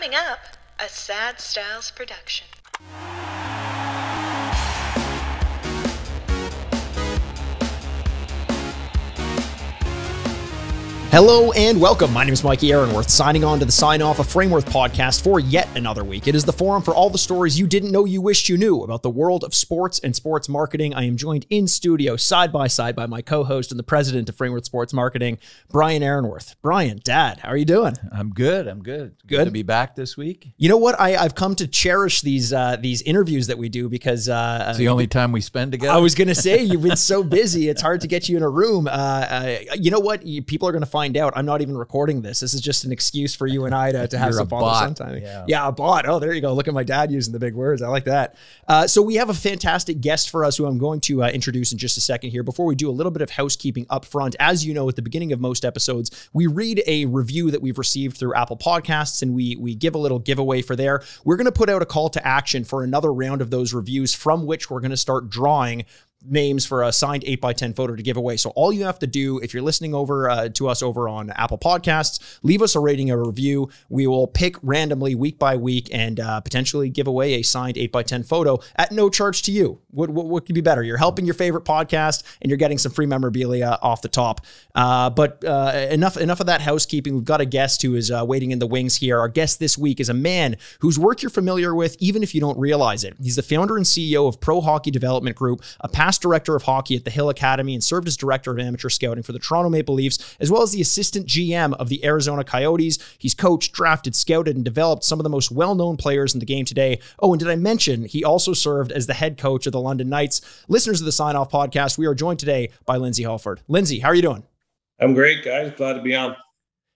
Coming up, a Sad Styles production. Hello and welcome. My name is Mikey Aaronworth, signing on to the Sign Off, a Frameworth podcast for yet another week. It is the forum for all the stories you didn't know you wished you knew about the world of sports and sports marketing. I am joined in studio side by side by my co-host and the president of Frameworth Sports Marketing, Brian Aaronworth. Brian, Dad, how are you doing? I'm good. Good to be back this week. You know what? I've come to cherish these interviews that we do because it's the only time we spend together. I was going to say, you've been so busy. It's hard to get you in a room. You know what? People are going to find out I'm not even recording this. This is just an excuse for you and I to have some fun sometime. Yeah, a bot. Oh, there you go. Look at my dad using the big words. I like that. So we have a fantastic guest for us who I'm going to introduce in just a second here. Before we do, a little bit of housekeeping up front. As you know, at the beginning of most episodes, we read a review that we've received through Apple Podcasts, and we give a little giveaway for there. We're going to put out a call to action for another round of those reviews, from which we're going to start drawing names for a signed 8x10 photo to give away. So all you have to do, if you're listening over to us over on Apple Podcasts, leave us a rating, a review. We will pick randomly week by week and potentially give away a signed 8x10 photo at no charge to you. What could be better? You're helping your favorite podcast and you're getting some free memorabilia off the top. But enough of that housekeeping. We've got a guest who is waiting in the wings here. Our guest this week is a man whose work you're familiar with, even if you don't realize it. He's the founder and CEO of Pro Hockey Development Group, a past director of hockey at the Hill Academy, and served as director of amateur scouting for the Toronto Maple Leafs, as well as the assistant GM of the Arizona Coyotes. He's coached, drafted, scouted, and developed some of the most well-known players in the game today. Oh, and did I mention he also served as the head coach of the London Knights? Listeners of the Sign Off podcast, we are joined today by Lindsay Hofford. Lindsay, how are you doing? I'm great, guys. Glad to be on.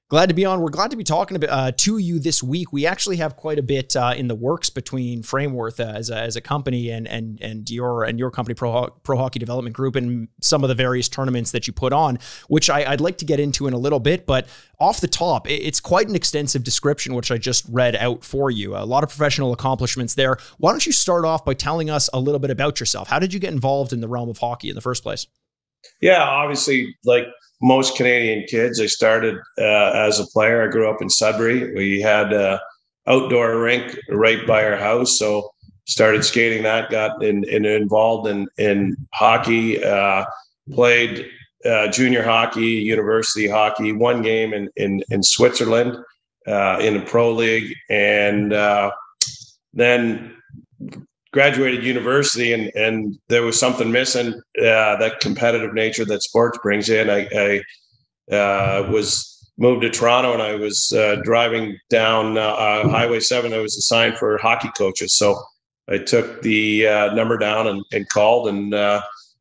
Glad to be on. We're glad to be talking to you this week. We actually have quite a bit in the works between Frameworth as a company and your company, Pro Hockey Development Group, and some of the various tournaments that you put on, which I'd like to get into in a little bit. But off the top, it's quite an extensive description, which I just read out for you. A lot of professional accomplishments there. Why don't you start off by telling us a little bit about yourself? How did you get involved in the realm of hockey in the first place? Yeah, obviously, like most Canadian kids, I started as a player. I grew up in Sudbury. We had an outdoor rink right by our house, so started skating that, got involved in hockey, played junior hockey, university hockey, one game in Switzerland in a pro league, and then graduated university, and there was something missing, that competitive nature that sports brings in. I was moved to Toronto, and I was driving down Highway 7. I was assigned for hockey coaches. So I took the number down and called, and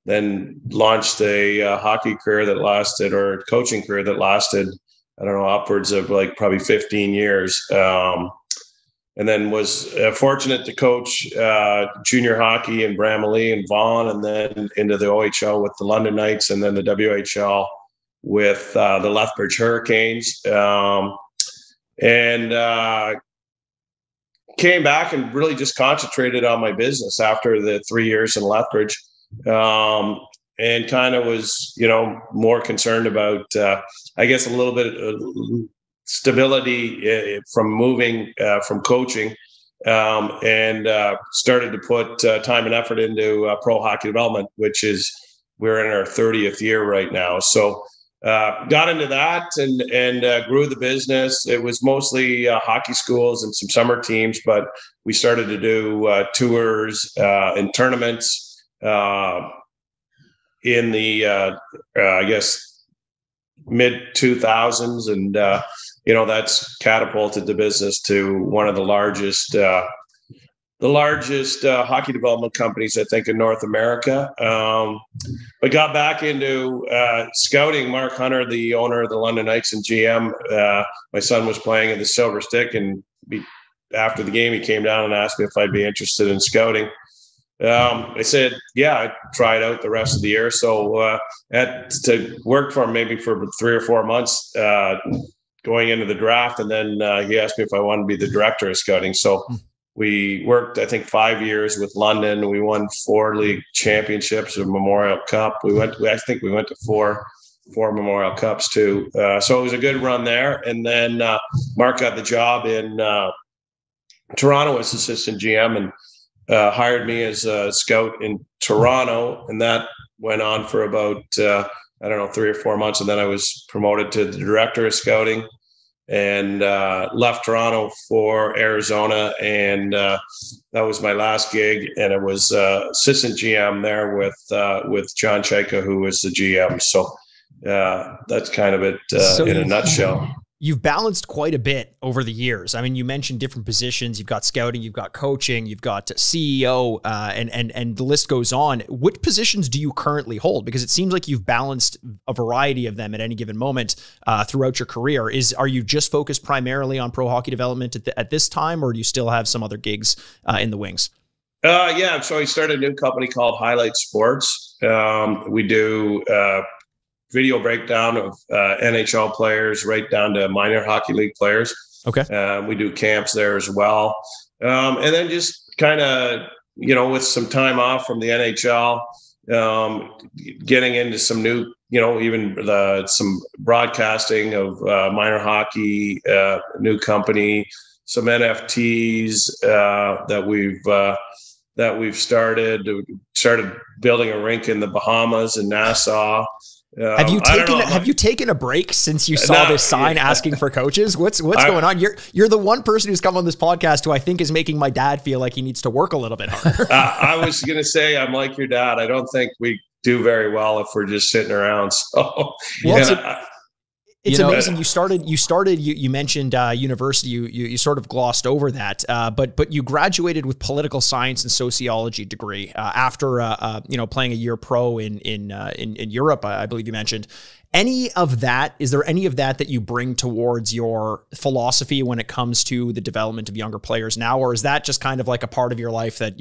then launched a hockey career that lasted, or coaching career that lasted, I don't know, upwards of like probably 15 years. And then was fortunate to coach junior hockey in Bramalea and Vaughan, and then into the OHL with the London Knights, and then the WHL with the Lethbridge Hurricanes. And came back and really just concentrated on my business after the 3 years in Lethbridge, and kind of was, more concerned about, I guess, a little bit stability from moving from coaching, and started to put time and effort into pro hockey development, which is, we're in our 30th year right now. So got into that and grew the business. It was mostly hockey schools and some summer teams, but we started to do tours and tournaments in the I guess mid 2000s, and that's catapulted the business to one of the largest hockey development companies, I think, in North America. But got back into scouting. Mark Hunter, the owner of the London Knights and GM, my son was playing at the Silver Stick, and after the game, he came down and asked me if I'd be interested in scouting. I said, yeah, I tried out the rest of the year. So had to work for him maybe for 3 or 4 months going into the draft. And then he asked me if I wanted to be the director of scouting. So we worked, I think, 5 years with London. We won 4 league championships, a Memorial Cup. I think we went to four Memorial Cups too. So it was a good run there. And then Mark got the job in Toronto as assistant GM and hired me as a scout in Toronto. And that went on for about, 3 or 4 months. And then I was promoted to the director of scouting and left Toronto for Arizona. And that was my last gig. And it was assistant GM there with John Chaika, who was the GM. So that's kind of it in a nutshell. You've balanced quite a bit over the years. I mean, you mentioned different positions. You've got scouting, you've got coaching, you've got CEO, and the list goes on. What positions do you currently hold? Because it seems like you've balanced a variety of them at any given moment throughout your career. Are you just focused primarily on pro hockey development at this time, or do you still have some other gigs in the wings? Yeah, so I started a new company called Highlight Sports. We do video breakdown of NHL players right down to minor hockey league players. Okay. We do camps there as well. And then just kind of, with some time off from the NHL, getting into some new, some broadcasting of minor hockey, new company, some NFTs that we've started building a rink in the Bahamas and Nassau. Have you taken a break since you saw this sign asking for coaches? What's going on? You're the one person who's come on this podcast who I think is making my dad feel like he needs to work a little bit harder. I was going to say, I'm like your dad. I don't think we do very well if we're just sitting around. So, it's amazing. You mentioned university. You sort of glossed over that, but you graduated with political science and sociology degree after playing a year pro in Europe. I believe you mentioned. Is there any of that you bring towards your philosophy when it comes to the development of younger players now, or is that just kind of like a part of your life that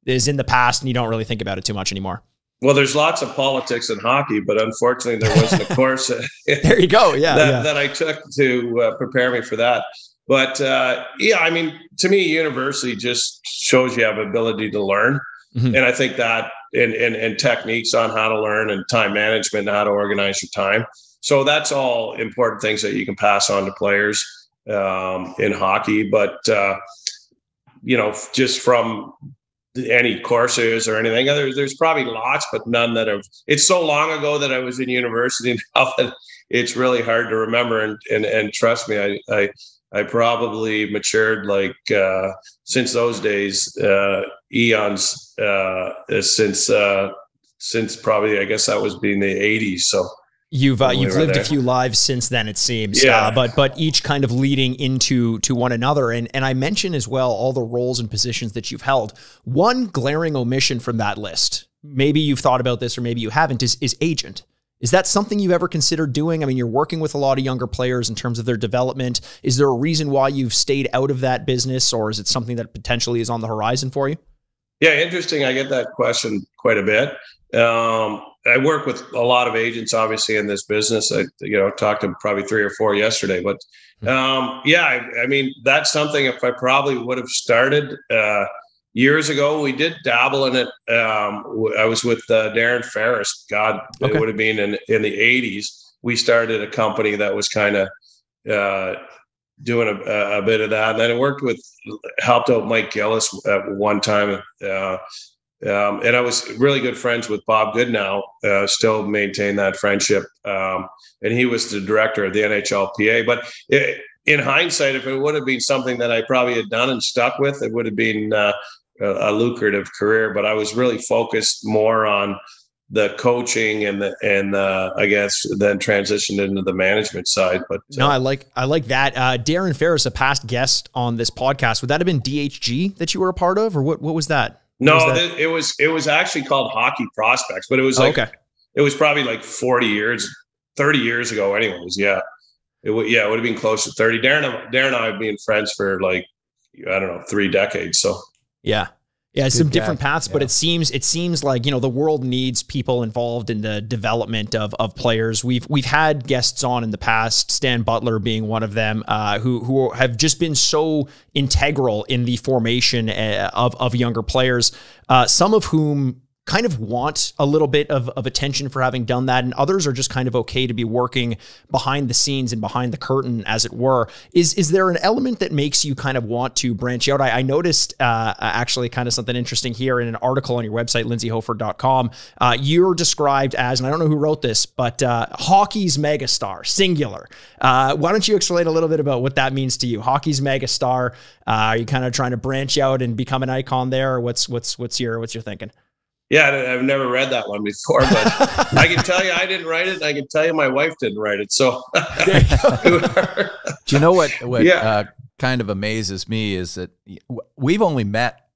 is in the past and you don't really think about it too much anymore? Well, there's lots of politics in hockey, but unfortunately there wasn't a course there you go. that I took to prepare me for that. But I mean, to me, university just shows you have ability to learn. Mm-hmm. And I think that and techniques on how to learn and time management and how to organize your time. So that's all important things that you can pass on to players in hockey. But, just from any courses or anything. There's probably lots, but none that have. It's so long ago that I was in university now that it's really hard to remember. And trust me, I probably matured since those days, eons since probably, I guess that was being the 80s. So. You've lived a few lives since then, it seems, but each kind of leading into one another. And I mentioned as well all the roles and positions that you've held. One glaring omission from that list, maybe you've thought about this or maybe you haven't, is agent. Is that something you've ever considered doing? I mean, you're working with a lot of younger players in terms of their development. Is there a reason why you've stayed out of that business, or is it something that potentially is on the horizon for you? Yeah, interesting. I get that question quite a bit. I work with a lot of agents, obviously, in this business. I talked to probably 3 or 4 yesterday, but I mean, that's something if I probably would have started years ago. We did dabble in it. I was with Darren Ferris. God, okay. It would have been in the 80s. We started a company that was kind of doing a bit of that. And then I helped out Mike Gillis at one time. And I was really good friends with Bob Goodnow, still maintain that friendship. And he was the director of the NHLPA. But in hindsight, if it would have been something that I probably had done and stuck with, it would have been a lucrative career. But I was really focused more on the coaching and I guess then transitioned into the management side. But no, I like that. Darren Ferris, a past guest on this podcast, would that have been DHG that you were a part of, or what was that? No, it was actually called Hockey Prospects, but it was It was probably like 30 years ago anyways. Yeah. It would have been close to 30. Darren and I have been friends for 3 decades. So yeah, some different paths, but it seems like, the world needs people involved in the development of players. We've had guests on in the past, Stan Butler being one of them, who have just been so integral in the formation of younger players, some of whom kind of want a little bit of attention for having done that, and others are just kind of okay to be working behind the scenes and behind the curtain, as it were. Is there an element that makes you kind of want to branch out? I noticed actually kind of something interesting here in an article on your website, lindsayhofford.com. You're described as, and I don't know who wrote this, but hockey's megastar, singular. Why don't you explain a little bit about what that means to you? Hockey's megastar. Are you kind of trying to branch out and become an icon there, or what's your thinking? Yeah, I've never read that one before, but I can tell you I didn't write it. I can tell you my wife didn't write it. So, do you know what kind of amazes me is that we've only met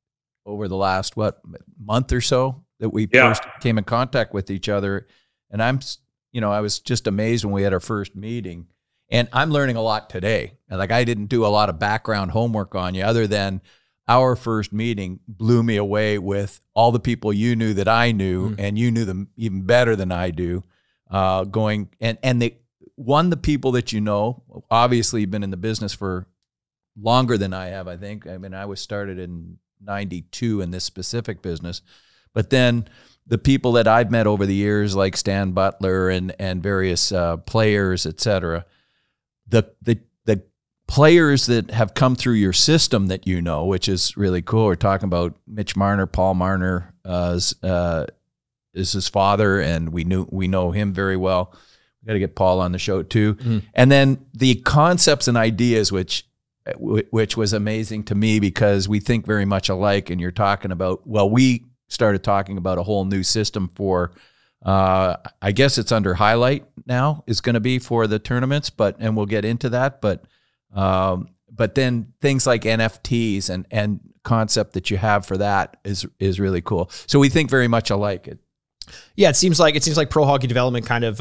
over the last, month or so that we first came in contact with each other. And I was just amazed when we had our first meeting, and I'm learning a lot today. And like, I didn't do a lot of background homework on you other than our first meeting blew me away with all the people you knew that I knew, and you knew them even better than I do. The people that you know, obviously you've been in the business for longer than I have, I think. I mean, I was started in 92 in this specific business, but then the people that I've met over the years, like Stan Butler and various players, et cetera, the players that have come through your system that you know, which is really cool. We're talking about Mitch Marner. Paul Marner is his father, and we know him very well. We got to get Paul on the show too. And then the concepts and ideas, which was amazing to me because we think very much alike. And you're talking about, we started talking about a whole new system for, I guess it's under highlight now, is going to be for the tournaments, and we'll get into that. But then things like NFTs and concept that you have for that is really cool. So we think very much alike. Yeah, it seems like pro hockey development kind of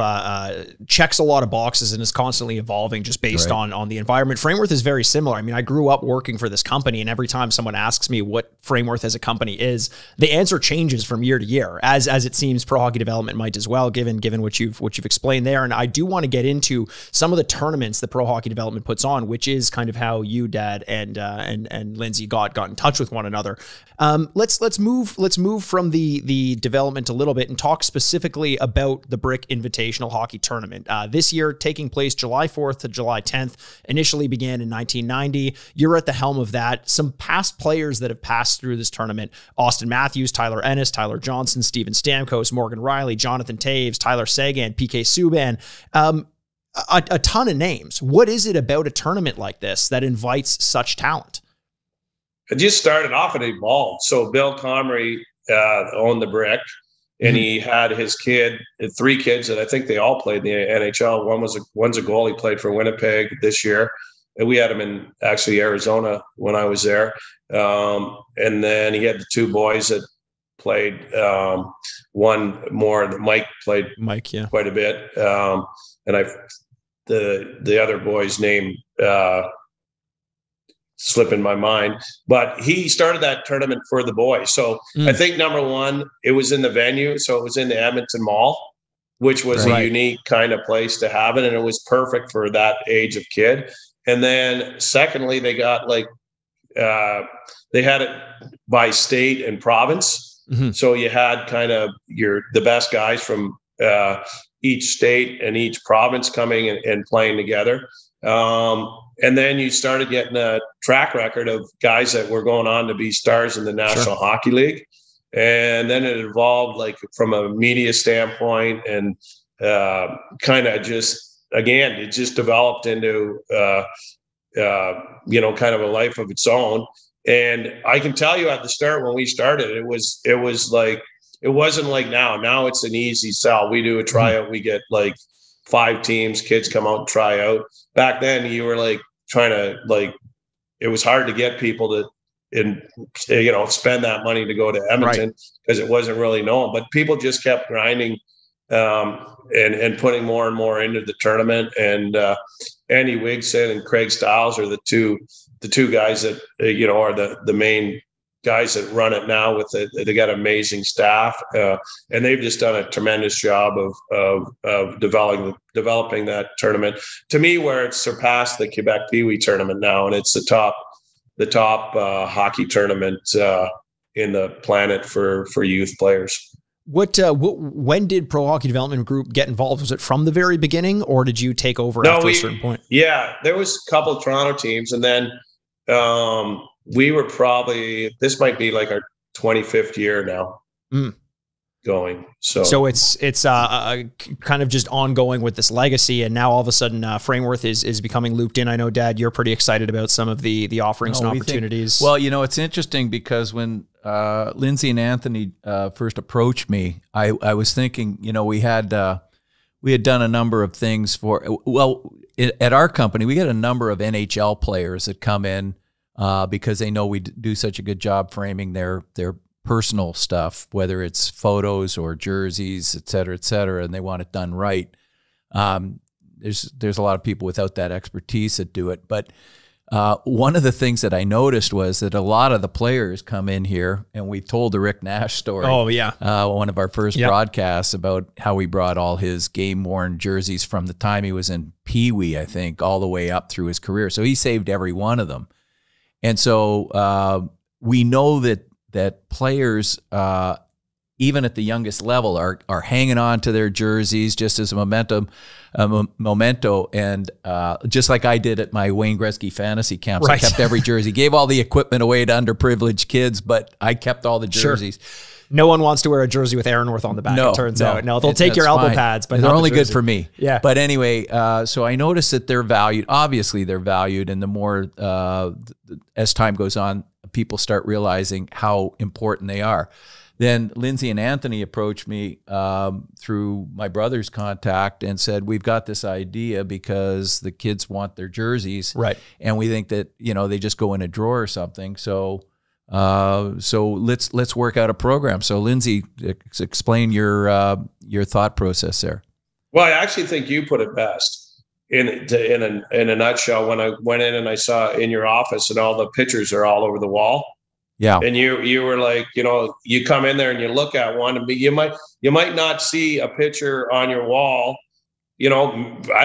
checks a lot of boxes and is constantly evolving just based on the environment. Frameworth is very similar. I mean, I grew up working for this company, and every time someone asks me what Frameworth as a company is, the answer changes from year to year, as it seems pro hockey development might as well, given what you've explained there. And I do want to get into some of the tournaments that pro hockey development puts on, which is kind of how you, Dad, and Lindsay got in touch with one another. Let's move from the development a little bit and talk specifically about the Brick Invitational Hockey Tournament. This year, taking place July 4th to July 10th, initially began in 1990. You're at the helm of that. Some past players that have passed through this tournament: Austin Matthews, Tyler Ennis, Tyler Johnson, Steven Stamkos, Morgan Riley, Jonathan Taves, Tyler Seguin, PK Subban. A ton of names. What is it about a tournament like this that invites such talent? It just started off and evolved. So Bill Comrie owned the Brick, and he had his three kids that I think they all played in the NHL. One's a goalie, played for Winnipeg this year. And we had him in actually Arizona when I was there. And then he had the two boys that played, one more, Mike played quite a bit. And the other boy's name slipping my mind, but he started that tournament for the boys. So I think number one, it was in the venue. So it was in the Edmonton Mall, which was a unique kind of place to have it. And it was perfect for that age of kid. And then secondly, they got they had it by state and province. So you had kind of the best guys from each state and each province coming and playing together. And then you started getting a track record of guys that were going on to be stars in the National Hockey League. And then it evolved from a media standpoint, and kind of it just developed into, kind of a life of its own. And I can tell you at the start when we started, it wasn't like now. Now it's an easy sell. We do a tryout. We get 5 teams, kids come out and try out. Back then you were trying to it was hard to get people to spend that money to go to Edmonton because it wasn't really known, but people just kept grinding and putting more and more into the tournament. And Andy Wigson and Craig Stiles are the two guys that are the main guys that run it now. With it, they got amazing staff, and they've just done a tremendous job of developing that tournament. To me, where it's surpassed the Quebec Pee Wee tournament now, and it's the top hockey tournament in the planet for youth players. When did Pro Hockey Development Group get involved? Was it from the very beginning, or did you take over after a certain point? Yeah, there was a couple of Toronto teams, and then we were probably, this might be like our 25th year now. Going. So it's kind of just ongoing with this legacy, and now all of a sudden Frameworth is becoming looped in. I know, Dad, you're pretty excited about some of the offerings and opportunities. Well, it's interesting because when Lindsay and Anthony first approached me, I was thinking, we had done a number of things at our company. We get a number of NHL players that come in because they know we do such a good job framing their personal stuff, whether it's photos or jerseys, et cetera, and they want it done right. There's a lot of people without that expertise that do it. But one of the things that I noticed was that a lot of the players come in here, and we told the Rick Nash story. Oh, yeah. One of our first broadcasts about how we brought all his game-worn jerseys from the time he was in Pee Wee, I think, all the way up through his career. So he saved every one of them. And so we know that players, even at the youngest level, are hanging on to their jerseys just as a memento, and just like I did at my Wayne Gretzky fantasy camps. Right. I kept every jersey, gave all the equipment away to underprivileged kids, but I kept all the jerseys. Sure. No one wants to wear a jersey with Aaronworth on the back, it turns out. No, they'll take your elbow pads, but they're only good for me. Yeah. But anyway, so I noticed that they're valued. Obviously, they're valued, and the more as time goes on, people start realizing how important they are. Then Lindsay and Anthony approached me through my brother's contact and said, we've got this idea because the kids want their jerseys. Right. And we think that, they just go in a drawer or something. So let's work out a program. So Lindsay, explain your thought process there. Well, I actually think you put it best. In a nutshell, when I went in and I saw in your office and all the pictures are all over the wall. Yeah. And you were like, you come in there and you look at one, and you might not see a picture on your wall, I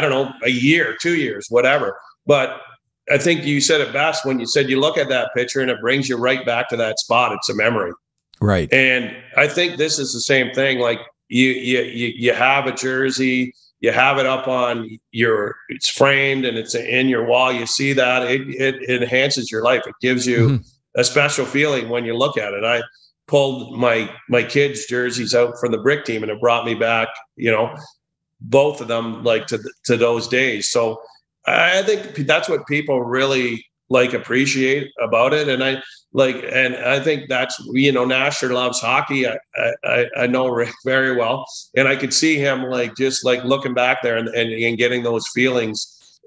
don't know, a year, 2 years, whatever. But I think you said it best when you said you look at that picture and it brings you right back to that spot. It's a memory. Right. And I think this is the same thing. Like you have a jersey, you have it up on it's framed and it's in your wall. You see that it enhances your life. It gives you a special feeling when you look at it. I pulled my kids' jerseys out from the brick team, and it brought me back, both of them like to those days. So I think that's what people really appreciate about it. And I think that's, Nasher loves hockey. I know Rick very well, and I could see him just looking back there and getting those feelings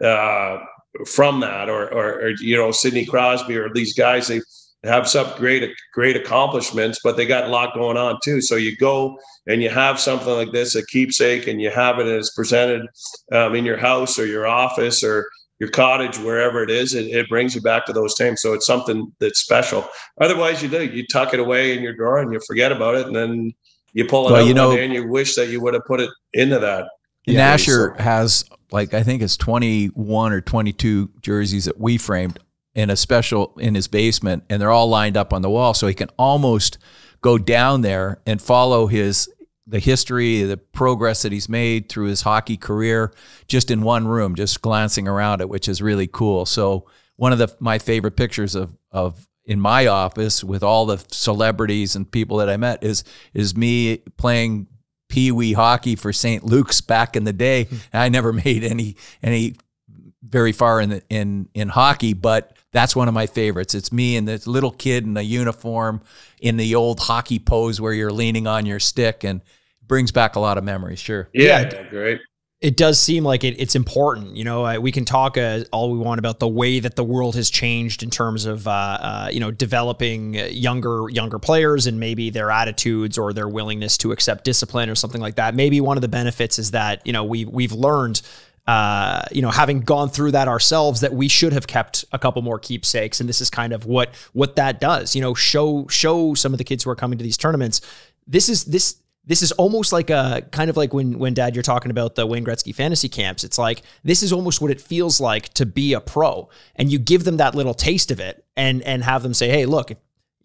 from that, or Sidney Crosby, or these guys, they have some great accomplishments, but they got a lot going on too. So you go and you have something like this, a keepsake, and you have it as presented in your house or your office or your cottage, wherever it is, it brings you back to those times. So it's something that's special. Otherwise, you tuck it away in your drawer and you forget about it, and then you pull it out one day and you wish that you would have put it into that. Nasher has I think it's 21 or 22 jerseys that we framed in a special in his basement, and they're all lined up on the wall, so he can almost go down there and follow the history, the progress that he's made through his hockey career, just in one room, just glancing around it, which is really cool. So one of my favorite pictures of in my office with all the celebrities and people that I met is me playing Pee Wee hockey for St. Luke's back in the day. I never made any very far in hockey, but that's one of my favorites. It's me and this little kid in a uniform in the old hockey pose where you're leaning on your stick, and brings back a lot of memories. Sure. Yeah, great. It does seem like it's important. We can talk all we want about the way that the world has changed in terms of, developing younger players and maybe their attitudes or their willingness to accept discipline or something like that. Maybe one of the benefits is that, we've learned, having gone through that ourselves, that we should have kept a couple more keepsakes. And this is kind of what that does, show some of the kids who are coming to these tournaments. This is almost like kind of like when Dad, you're talking about the Wayne Gretzky fantasy camps. It's like, this is almost what it feels like to be a pro, and you give them that little taste of it and have them say, hey, look,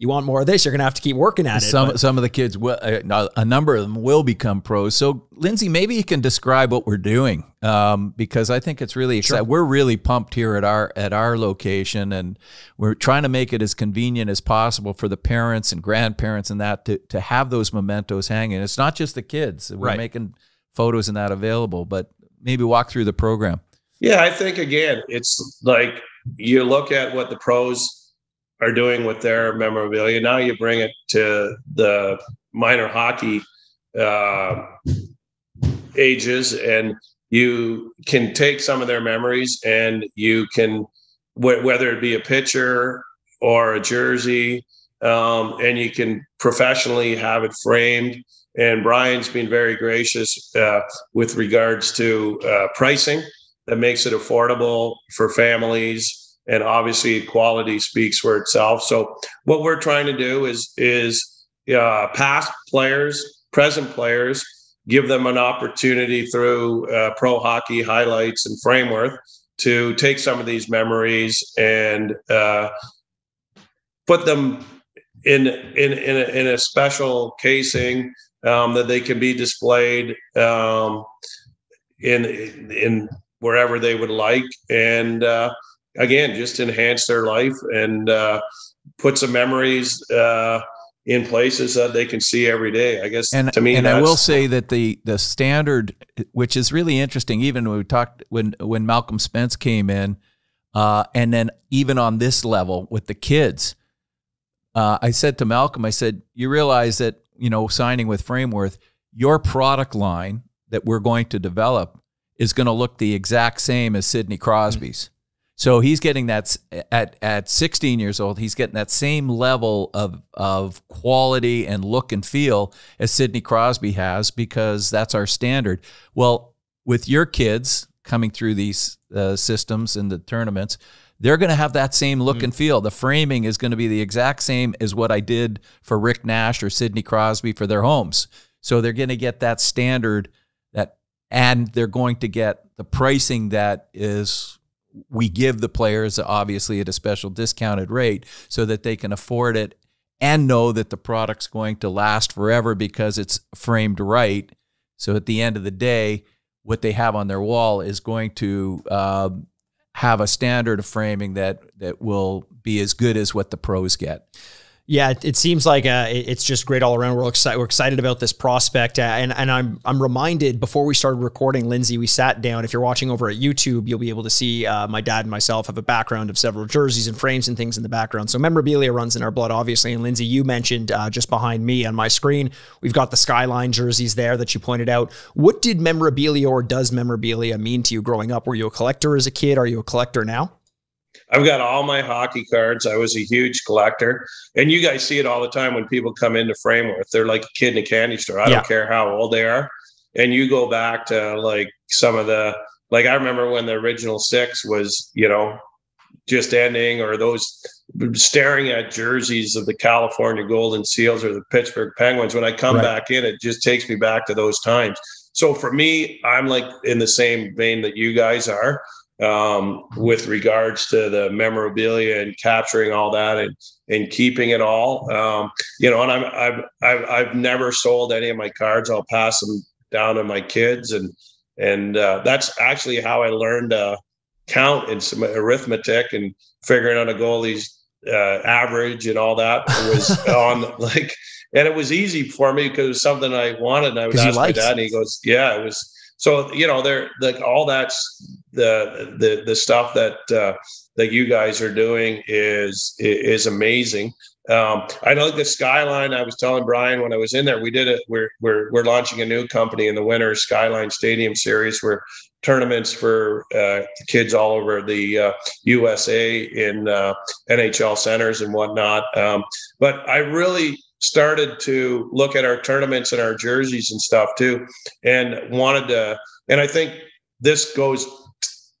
you want more of this, you're going to have to keep working at it. Some of the kids will, a number of them will become pros. So Lindsay, maybe you can describe what we're doing, because I think it's really exciting. Sure. We're really pumped here at our location, and we're trying to make it as convenient as possible for the parents and grandparents and that to have those mementos hanging. It's not just the kids. We're making photos and that available, but maybe walk through the program. Yeah, I think, again, it's like you look at what the pros are doing with their memorabilia. Now you bring it to the minor hockey ages, and you can take some of their memories, and you can, whether it be a picture or a jersey, and you can professionally have it framed. And Brian's been very gracious with regards to pricing that makes it affordable for families. And obviously quality speaks for itself. So what we're trying to do is past players, present players, give them an opportunity through Pro Hockey Highlights and Frameworth to take some of these memories and put them in a special casing that they can be displayed in wherever they would like. And again, just enhance their life and put some memories in places that they can see every day. I guess, to me, and I will say that the standard, which is really interesting, even when we talked when Malcolm Spence came in, and then even on this level with the kids, I said to Malcolm, I said, you realize that, signing with Frameworth, your product line that we're going to develop is going to look the exact same as Sidney Crosby's. So he's getting that at 16 years old. He's getting that same level of quality and look and feel as Sidney Crosby has, because that's our standard. Well, with your kids coming through these systems in the tournaments, they're going to have that same look and feel. The framing is going to be the exact same as what I did for Rick Nash or Sidney Crosby for their homes. So they're going to get that standard, and they're going to get the pricing that is. We give the players, obviously, at a special discounted rate so that they can afford it and know that the product's going to last forever because it's framed right. So at the end of the day, what they have on their wall is going to have a standard of framing that will be as good as what the pros get. Yeah, it seems like it's just great all around. We're excited about this prospect, and I'm reminded before we started recording, Lindsay, we sat down. If you're watching over at YouTube, you'll be able to see my dad and myself have a background of several jerseys and frames and things in the background. So memorabilia runs in our blood, obviously. And Lindsay, you mentioned just behind me on my screen, we've got the Skyline jerseys there that you pointed out. What did memorabilia, or does memorabilia, mean to you growing up? Were you a collector as a kid? Are you a collector now? I've got all my hockey cards. I was a huge collector. And you guys see it all the time when people come into Frameworth. They're like a kid in a candy store. I don't care how old they are. And you go back to like some of the, like I remember when the original 6 was, just ending, or those staring at jerseys of the California Golden Seals or the Pittsburgh Penguins. When I come back in, it just takes me back to those times. So for me, I'm like in the same vein that you guys are. With regards to the memorabilia and capturing all that and keeping it all, and I've never sold any of my cards. I'll pass them down to my kids, and that's actually how I learned count and some arithmetic and figuring out a goalie's average and all that. It was on and it was easy for me because it was something I wanted. And I would ask my dad, and he goes, "Yeah, it was." So, they're like all that's the stuff that you guys are doing is amazing. I know the Skyline, I was telling Brian when I was in there, we did it. We're launching a new company in the winter, Skyline Stadium Series, where tournaments for kids all over the USA in NHL centers and whatnot. But I really started to look at our tournaments and our jerseys and stuff too, and wanted to, and I think this goes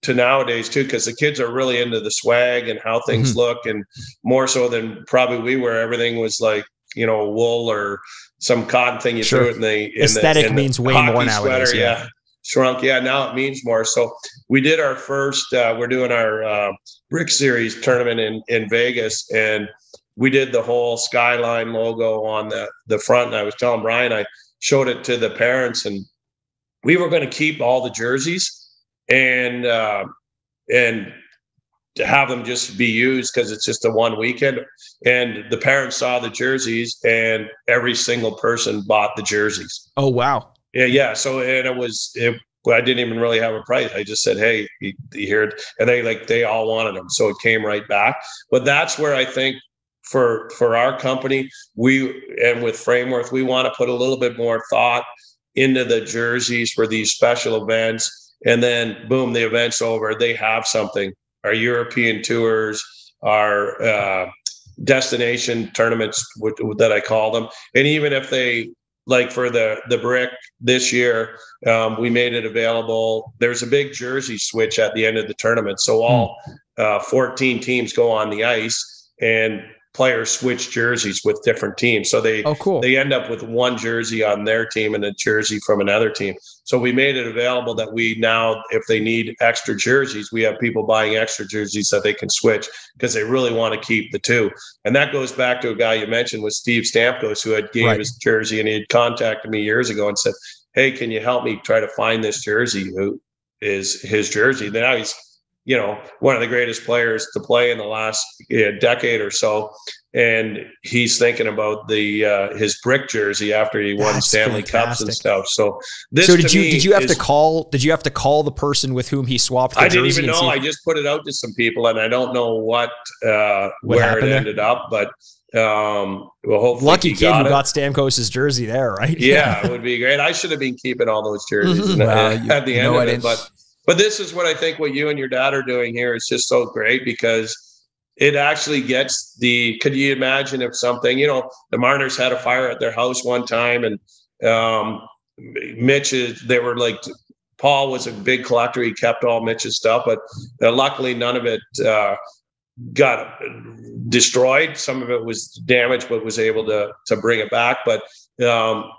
to nowadays too, because the kids are really into the swag and how things look, and more so than probably we were. Everything was like, wool or some cotton thing you threw it in the aesthetic means way more nowadays. Sweater, shrunk. Yeah, now it means more. So we did our first, we're doing our Brick Series tournament in Vegas, and we did the whole skyline logo on the front. And I was telling Brian, I showed it to the parents, and we were going to keep all the jerseys and to have them just be used because it's just a one weekend. And the parents saw the jerseys, and every single person bought the jerseys. Oh, wow. Yeah. So, and I didn't even really have a price. I just said, hey, you hear it? And they all wanted them. So it came right back. But that's where I think for our company, and with Frameworth, we want to put a little bit more thought into the jerseys for these special events. And then boom, the event's over. They have something. Our European tours, our destination tournaments that I call them. And even if they, like for the brick this year, we made it available. There's a big jersey switch at the end of the tournament. So all 14 teams go on the ice, and players switch jerseys with different teams. So they end up with one jersey on their team and a jersey from another team. So we made it available that we now, if they need extra jerseys, we have people buying extra jerseys that they can switch because they really want to keep the two. And that goes back to a guy you mentioned with Steve Stamkos, who had gave his jersey, and he had contacted me years ago and said, hey, can you help me try to find this jersey? Who is his jersey? Now he's, one of the greatest players to play in the last decade or so. And he's thinking about his brick jersey after he won Stanley Cups and stuff. So did you have to call the person with whom he swapped the jersey? I didn't even know. I just put it out to some people, and I don't know where it ended up, but hopefully lucky kid who got Stamkos's jersey there, right? Yeah, it would be great. I should have been keeping all those jerseys at the end of it, but this is what I think what you and your dad are doing here is just so great, because it actually gets could you imagine if something, the Marners had a fire at their house one time, and Paul was a big collector. He kept all Mitch's stuff, but luckily none of it got destroyed. Some of it was damaged, but was able to bring it back. But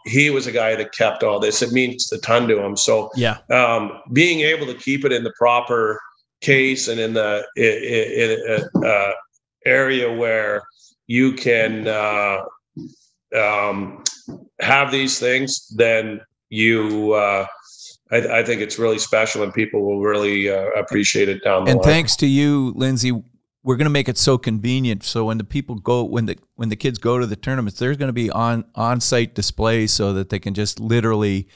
he was a guy that kept all this. It means a ton to him. So being able to keep it in the proper case and in the area where you can have these things, then I think it's really special, and people will really appreciate it down the line. And thanks to you, Lindsay, we're going to make it so convenient. So when the people go, when the kids go to the tournaments, there's going to be on-site displays so that they can just literally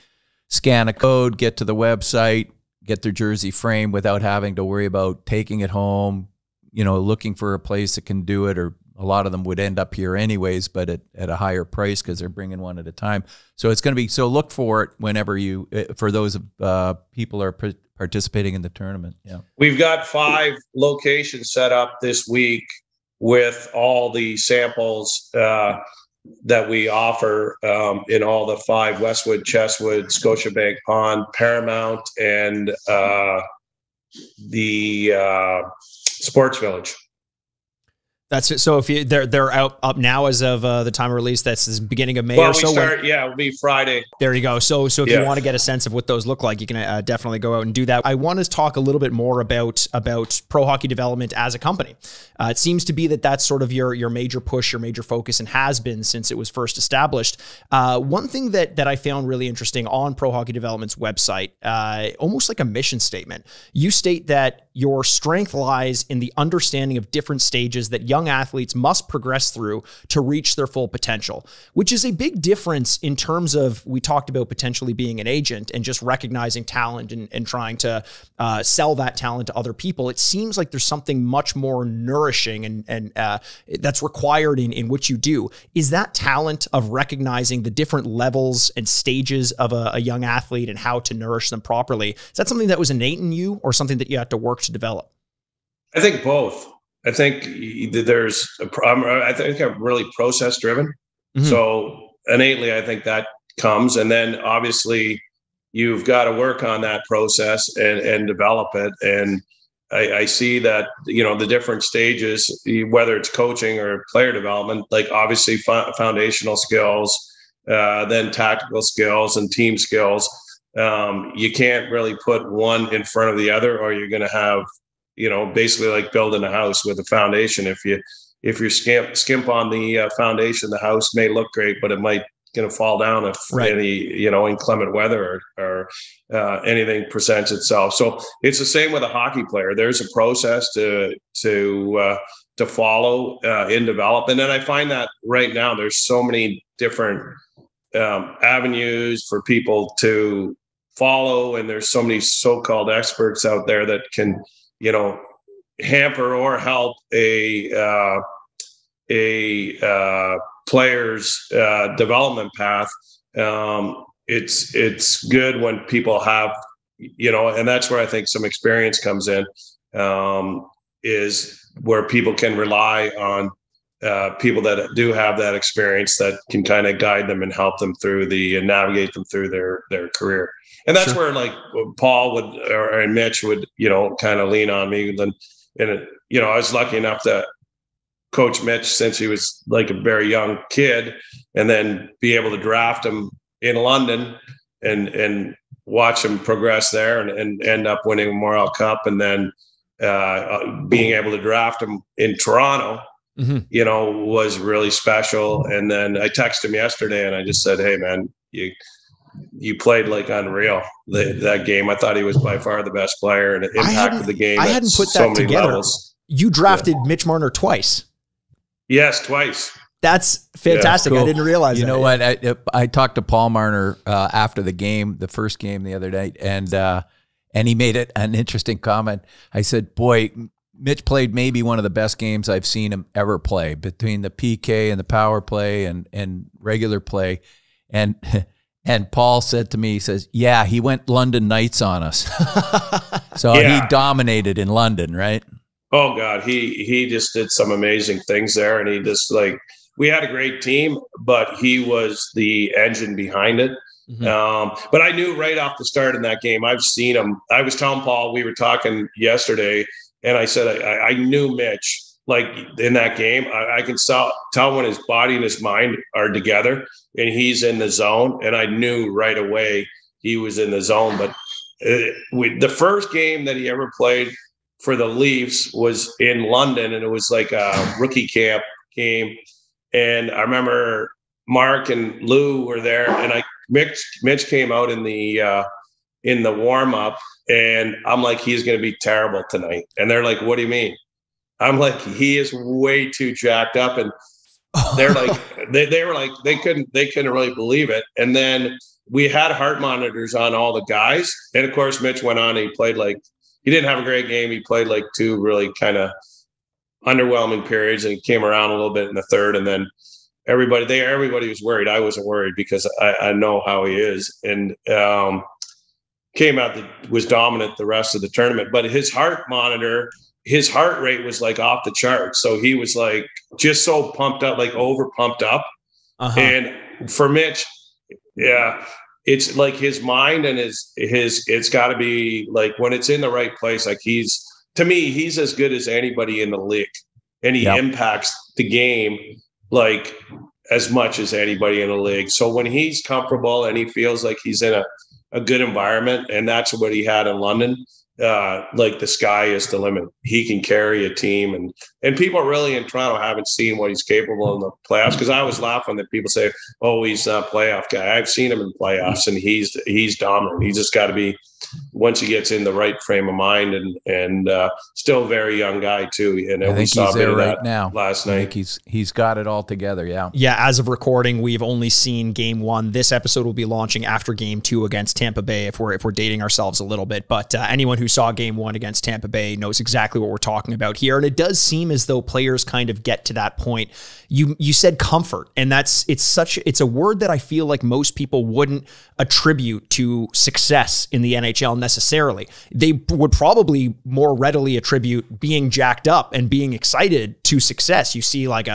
scan a code, get to the website, get their jersey framed without having to worry about taking it home, looking for a place that can do it, or a lot of them would end up here anyways, but at a higher price because they're bringing one at a time. So it's going to be, so look for it whenever for those people are participating in the tournament. Yeah. We've got 5 locations set up this week with all the samples that we offer in all the 5: Westwood, Chesswood, Scotiabank Pond, Paramount, and the Sports Village. That's it. So if they're up now as of the time of release, that's the beginning of May or so. It'll be Friday. There you go. So if you want to get a sense of what those look like, you can definitely go out and do that. I want to talk a little bit more about pro hockey development as a company. It seems to be that that's sort of your major push, your major focus, and has been since it was first established. One thing that I found really interesting on Pro Hockey Development's website, almost like a mission statement, you state that your strength lies in the understanding of different stages that young athletes must progress through to reach their full potential, which is a big difference in terms of, we talked about potentially being an agent and just recognizing talent and trying to sell that talent to other people. It seems like there's something much more nourishing and that's required in what you do. Is that talent of recognizing the different levels and stages of a young athlete and how to nourish them properly? Is that something that was innate in you, or something that you had to work to develop? I think both. I think I think I'm really process driven. Mm-hmm. So innately, I think that comes. And then obviously you've got to work on that process and develop it. And I see that, the different stages, whether it's coaching or player development, like obviously foundational skills, then tactical skills and team skills. You can't really put one in front of the other, or you're going to have, basically like building a house with a foundation. If if you skimp on the foundation, the house may look great, but it might fall down if any inclement weather or anything presents itself. So it's the same with a hockey player. There's a process to follow in development, and I find that right now there's so many different avenues for people to follow, and there's so many so-called experts out there that can hamper or help a player's development path. It's good when people have, and that's where I think some experience comes in, is where people can rely on people that do have that experience that can kind of guide them and help them through and navigate them through their career. And that's where like Paul would, and Mitch would, kind of lean on me. And I was lucky enough to coach Mitch since he was like a very young kid, and then be able to draft him in London and watch him progress there and end up winning a Memorial Cup. And then being able to draft him in Toronto, was really special. And then I texted him yesterday and I just said, hey man, you played like unreal that game. I thought he was by far the best player and it impacted the game. I hadn't put that together. Levels. You drafted Mitch Marner twice. Yes, twice. That's fantastic. Cool. I didn't realize that. You know what? I talked to Paul Marner after the game, the first game the other night, and he made an interesting comment. I said, boy, Mitch played maybe one of the best games I've seen him ever play, between the PK and the power play and regular play. And Paul said to me, he says, yeah, he went London Knights on us. So he dominated in London, right? Oh God, he just did some amazing things there. And he just we had a great team, but he was the engine behind it. But I knew right off the start in that game, I've seen him. I was telling Paul, we were talking yesterday, and I said, I knew Mitch, like in that game, I can tell when his body and his mind are together and he's in the zone. And I knew right away he was in the zone. But the first game that he ever played for the Leafs was in London, and it was like a rookie camp game. And I remember Mark and Lou were there, and Mitch came out in the warm up, and I'm like, he's going to be terrible tonight. And they're like, what do you mean? I'm like, he is way too jacked up. And they're like, they were like, they couldn't really believe it. And then we had heart monitors on all the guys. And of course, Mitch went on and he played he didn't have a great game. He played like two really kind of underwhelming periods, and he came around a little bit in the third. And then everybody was worried. I wasn't worried because I know how he is, and came out was dominant the rest of the tournament. But his heart monitor, his heart rate was like off the charts. So he was like just so pumped up, like over pumped up. And for Mitch, it's like his mind and his it's got to be like when it's in the right place. Like to me, he's as good as anybody in the league, and he impacts the game like as much as anybody in the league. So when he's comfortable and he feels like he's in a good environment, and that's what he had in London, like the sky is the limit. He can carry a team, and people really in Toronto haven't seen what he's capable in the playoffs. Because I was laughing that people say, oh, he's not a playoff guy. I've seen him in playoffs, and he's dominant. He's just got to be, once he gets in the right frame of mind, and still a very young guy too. And I think he's there right now. Last night, I think he's got it all together. Yeah. As of recording, we've only seen game one. This episode will be launching after game two against Tampa Bay, if we're dating ourselves a little bit. But anyone who saw game one against Tampa Bay knows exactly what we're talking about here. And it does seem as though players kind of get to that point. You said comfort, and it's a word that I feel like most people wouldn't attribute to success in the NHL necessarily. They would probably more readily attribute being jacked up and being excited to success. You see like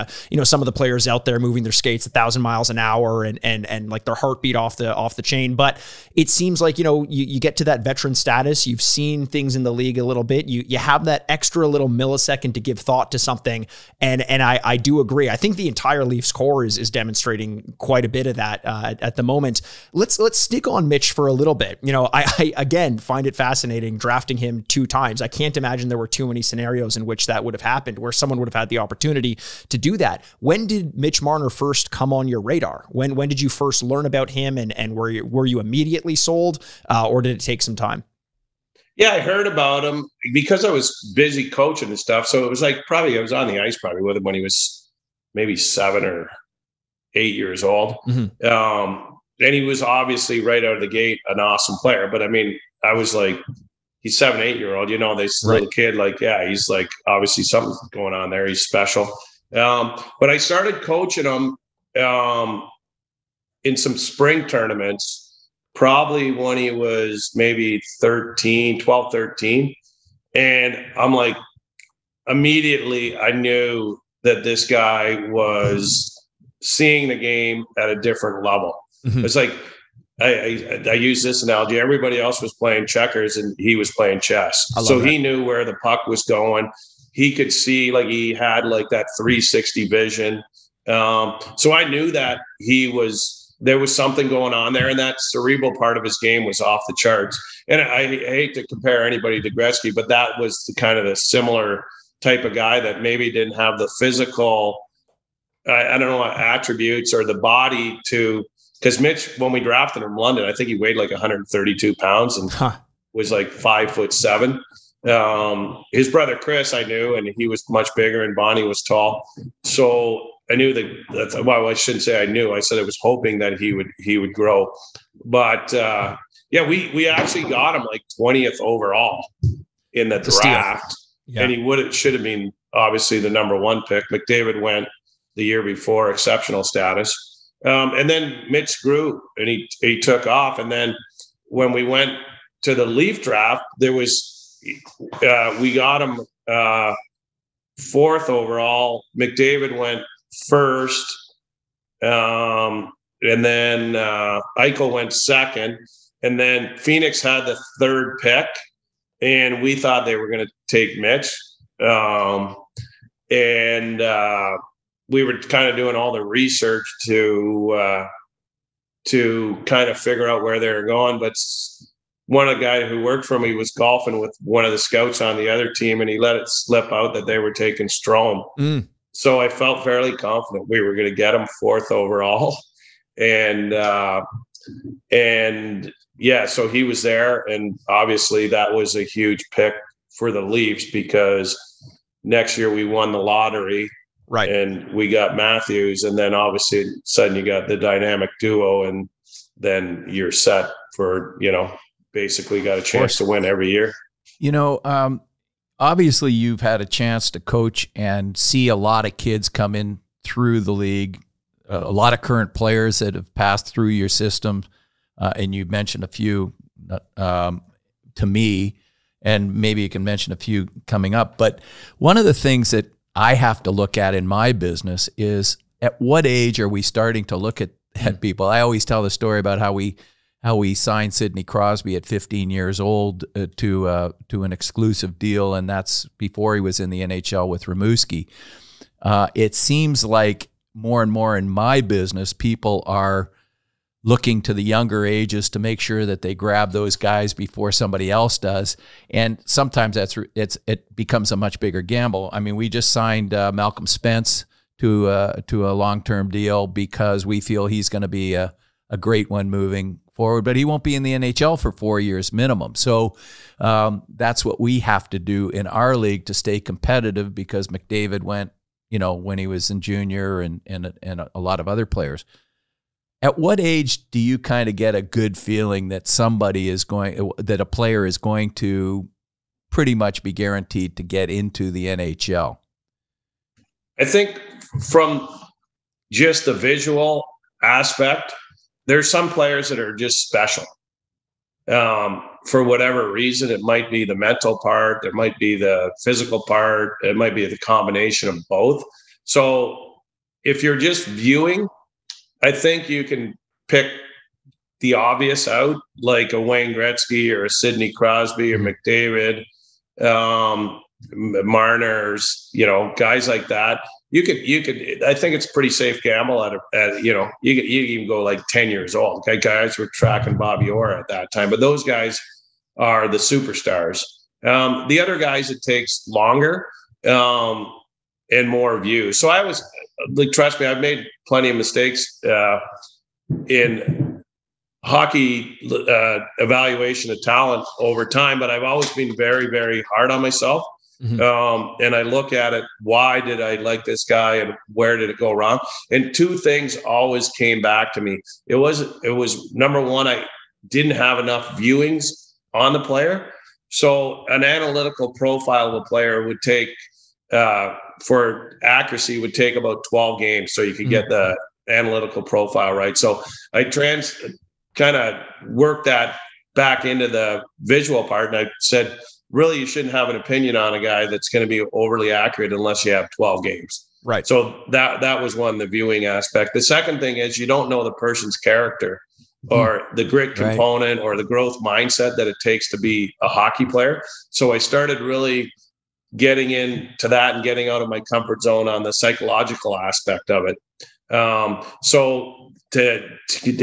some of the players out there moving their skates 1,000 miles an hour and like their heartbeat off the chain. But it seems like, you get to that veteran status. You've seen understand things in the league a little bit. You have that extra little millisecond to give thought to something. And I do agree. I think the entire Leafs core is demonstrating quite a bit of that at the moment. Let's stick on Mitch for a little bit. You know, I again find it fascinating drafting him 2 times. I can't imagine there were too many scenarios in which that would have happened, where someone would have had the opportunity to do that. When did Mitch Marner first come on your radar? When did you first learn about him, and were you immediately sold, or did it take some time? Yeah, I heard about him because I was busy coaching and stuff. So it was like I was on the ice with him when he was maybe 7 or 8 years old. Mm-hmm. And he was obviously right out of the gate an awesome player. But I mean, I was like, he's 7, 8 year old, this little kid, he's like, obviously something's going on there. He's special. But I started coaching him in some spring tournaments, probably when he was maybe 12, 13. And I'm like, immediately I knew that this guy was seeing the game at a different level. Mm-hmm. It's like, I use this analogy. Everybody else was playing checkers and he was playing chess. So he knew where the puck was going. He could see, he had that 360 vision. So I knew that there was something going on there, and that cerebral part of his game was off the charts. And I hate to compare anybody to Gretzky, but that was the similar type of guy that maybe didn't have the physical, I don't know, attributes or the body to. Because Mitch, when we drafted him in London, I think he weighed 132 pounds and was 5'7". His brother Chris, I knew, and he was much bigger, and Bonnie was tall. So I knew that. Well, I shouldn't say I knew. I said I was hoping that he would grow. But we actually got him 20th overall in the draft, and he should have been obviously the number 1 pick. McDavid went the year before, exceptional status. And then Mitch grew and he took off. And then when we went to the Leaf draft, there was, we got him 4th overall. McDavid went 1st. And then Eichel went 2nd. And then Phoenix had the 3rd pick. And we thought they were going to take Mitch. We were kind of doing all the research to kind of figure out where they were going. But one of the guys who worked for me was golfing with one of the scouts on the other team, and he let it slip out that they were taking Strome. Mm. So I felt fairly confident we were going to get him 4th overall. So he was there. And obviously that was a huge pick for the Leafs because next year we won the lottery. Right. And we got Matthews, and then obviously suddenly you got the dynamic duo, and then you're set for, basically got a chance to win every year. Obviously you've had a chance to coach and see a lot of kids come in through the league, a lot of current players that have passed through your system. And you mentioned a few to me, and maybe you can mention a few coming up. But one of the things that I have to look at in my business is, at what age are we starting to look at people? I always tell the story about how we signed Sidney Crosby at 15 years old to an exclusive deal, and that's before he was in the NHL with Rimouski. It seems like more and more in my business, people are looking to the younger ages to make sure that they grab those guys before somebody else does. And sometimes it becomes a much bigger gamble. I mean, we just signed Malcolm Spence to a long-term deal because we feel he's going to be a great one moving forward, but he won't be in the NHL for 4 years minimum. So that's what we have to do in our league to stay competitive, because McDavid went, when he was in junior, and a lot of other players. At what age do you kind of get a good feeling that that a player is going to pretty much be guaranteed to get into the NHL? I think from just the visual aspect, there's some players that are just special. For whatever reason, it might be the mental part, it might be the physical part, it might be the combination of both. So if you're just viewing, I think you can pick the obvious out, like a Wayne Gretzky or a Sidney Crosby or McDavid, Marner's, guys like that. You could, I think it's a pretty safe gamble at you can even go like 10 years old. Okay, guys were tracking Bobby Orr at that time, but those guys are the superstars. The other guys, it takes longer and more views. So I was like, trust me, I've made plenty of mistakes in hockey evaluation of talent over time, but I've always been very, very hard on myself. And I look at it, why did I like this guy and where did it go wrong? And two things always came back to me. It was number one, I didn't have enough viewings on the player. So an analytical profile of a player would take, for accuracy, would take about 12 games. So you could get the analytical profile right. So I kind of worked that back into the visual part. And I said, really, you shouldn't have an opinion on a guy that's going to be overly accurate unless you have 12 games. Right. So that was one, the viewing aspect. The second thing is you don't know the person's character or the grit component or the growth mindset that it takes to be a hockey player. So I started really getting into that and getting out of my comfort zone on the psychological aspect of it. So to